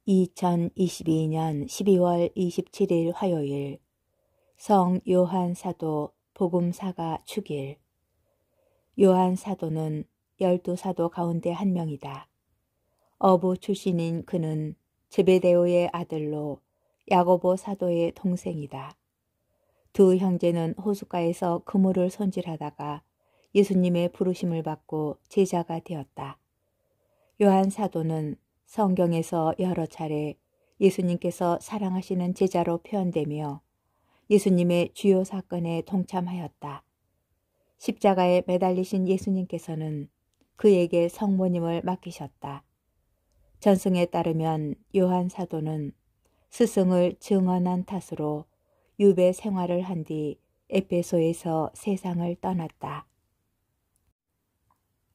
2022년 12월 27일 화요일 성 요한 사도 복음사가 축일. 요한 사도는 12사도 가운데 한 명이다. 어부 출신인 그는 제베데오의 아들로 야고보 사도의 동생이다. 두 형제는 호숫가에서 그물을 손질하다가 예수님의 부르심을 받고 제자가 되었다. 요한 사도는 성경에서 여러 차례 예수님께서 사랑하시는 제자로 표현되며 예수님의 주요 사건에 동참하였다. 십자가에 매달리신 예수님께서는 그에게 성모님을 맡기셨다. 전승에 따르면 요한 사도는 스승을 증언한 탓으로 유배 생활을 한 뒤 에베소에서 세상을 떠났다.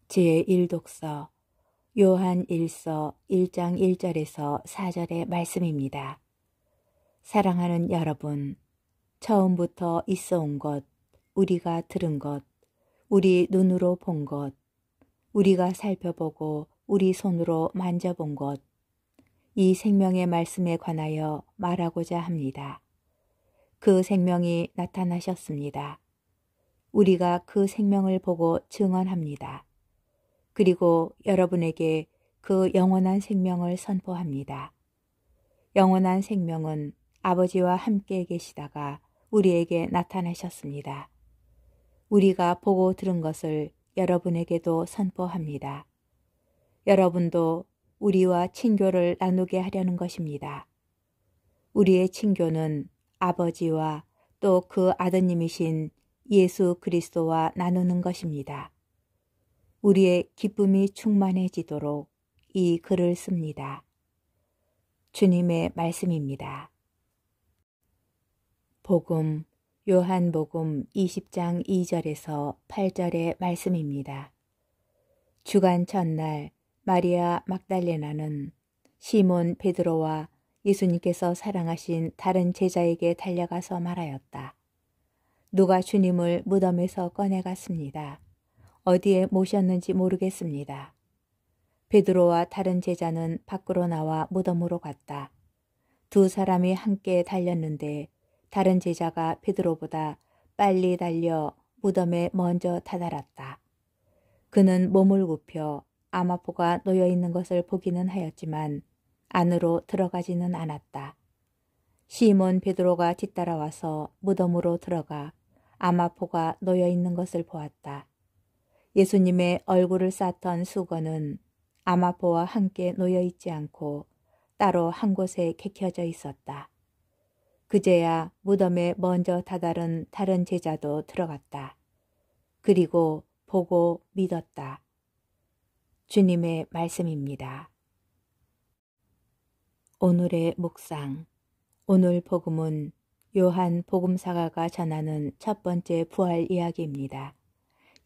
제1독서 요한 1서 1장 1절에서 4절의 말씀입니다. 사랑하는 여러분, 처음부터 있어 온 것, 우리가 들은 것, 우리 눈으로 본 것, 우리가 살펴보고 우리 손으로 만져본 것, 이 생명의 말씀에 관하여 말하고자 합니다. 그 생명이 나타나셨습니다. 우리가 그 생명을 보고 증언합니다. 그리고 여러분에게 그 영원한 생명을 선포합니다. 영원한 생명은 아버지와 함께 계시다가 우리에게 나타나셨습니다. 우리가 보고 들은 것을 여러분에게도 선포합니다. 여러분도 우리와 친교를 나누게 하려는 것입니다. 우리의 친교는 아버지와 또 그 아드님이신 예수 그리스도와 나누는 것입니다. 우리의 기쁨이 충만해지도록 이 글을 씁니다. 주님의 말씀입니다. 복음, 요한복음 20장 2절에서 8절의 말씀입니다. 주간 첫날 마리아 막달레나는 시몬 베드로와 예수님께서 사랑하신 다른 제자에게 달려가서 말하였다. 누가 주님을 무덤에서 꺼내갔습니다. 어디에 모셨는지 모르겠습니다. 베드로와 다른 제자는 밖으로 나와 무덤으로 갔다. 두 사람이 함께 달렸는데 다른 제자가 베드로보다 빨리 달려 무덤에 먼저 다다랐다. 그는 몸을 굽혀 아마포가 놓여 있는 것을 보기는 하였지만 안으로 들어가지는 않았다. 시몬 베드로가 뒤따라와서 무덤으로 들어가 아마포가 놓여 있는 것을 보았다. 예수님의 얼굴을 쌓던 수건은 아마포와 함께 놓여 있지 않고 따로 한 곳에 개켜져 있었다. 그제야 무덤에 먼저 다다른 다른 제자도 들어갔다. 그리고 보고 믿었다. 주님의 말씀입니다. 오늘의 묵상. 오늘 복음은 요한 복음사가가 전하는 첫 번째 부활 이야기입니다.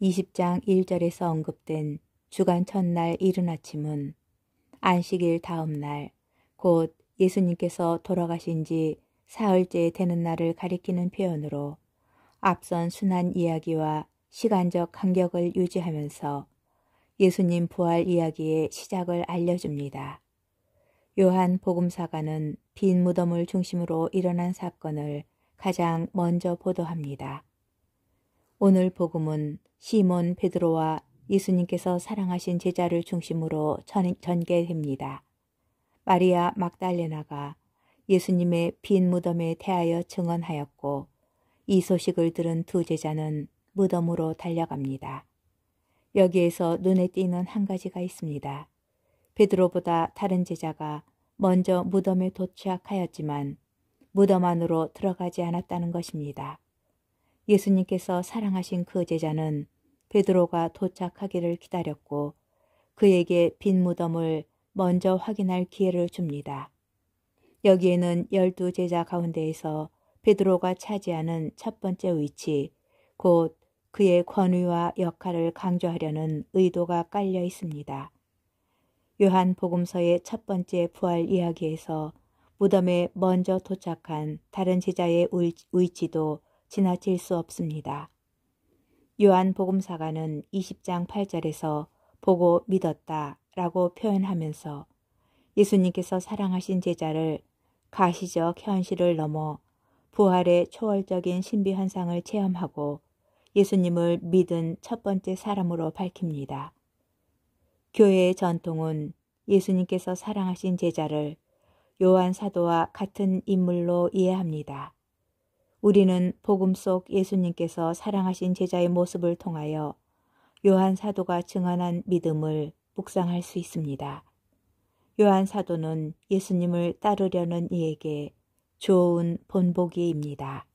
20장 1절에서 언급된 주간 첫날 이른 아침은 안식일 다음 날, 곧 예수님께서 돌아가신 지 사흘째 되는 날을 가리키는 표현으로 앞선 순환 이야기와 시간적 간격을 유지하면서 예수님 부활 이야기의 시작을 알려줍니다. 요한 복음사가는 빈 무덤을 중심으로 일어난 사건을 가장 먼저 보도합니다. 오늘 복음은 시몬 베드로와 예수님께서 사랑하신 제자를 중심으로 전개됩니다. 마리아 막달레나가 예수님의 빈 무덤에 대하여 증언하였고 이 소식을 들은 두 제자는 무덤으로 달려갑니다. 여기에서 눈에 띄는 한 가지가 있습니다. 베드로보다 다른 제자가 먼저 무덤에 도착하였지만 무덤 안으로 들어가지 않았다는 것입니다. 예수님께서 사랑하신 그 제자는 베드로가 도착하기를 기다렸고 그에게 빈 무덤을 먼저 확인할 기회를 줍니다. 여기에는 12제자 가운데에서 베드로가 차지하는 첫 번째 위치, 곧 그의 권위와 역할을 강조하려는 의도가 깔려 있습니다. 요한 복음서의 첫 번째 부활 이야기에서 무덤에 먼저 도착한 다른 제자의 위치도 지나칠 수 없습니다. 요한 복음사가는 20장 8절에서 보고 믿었다 라고 표현하면서 예수님께서 사랑하신 제자를 가시적 현실을 넘어 부활의 초월적인 신비현상을 체험하고 예수님을 믿은 첫 번째 사람으로 밝힙니다. 교회의 전통은 예수님께서 사랑하신 제자를 요한 사도와 같은 인물로 이해합니다. 우리는 복음 속 예수님께서 사랑하신 제자의 모습을 통하여 요한 사도가 증언한 믿음을 묵상할 수 있습니다. 요한 사도는 예수님을 따르려는 이에게 좋은 본보기입니다.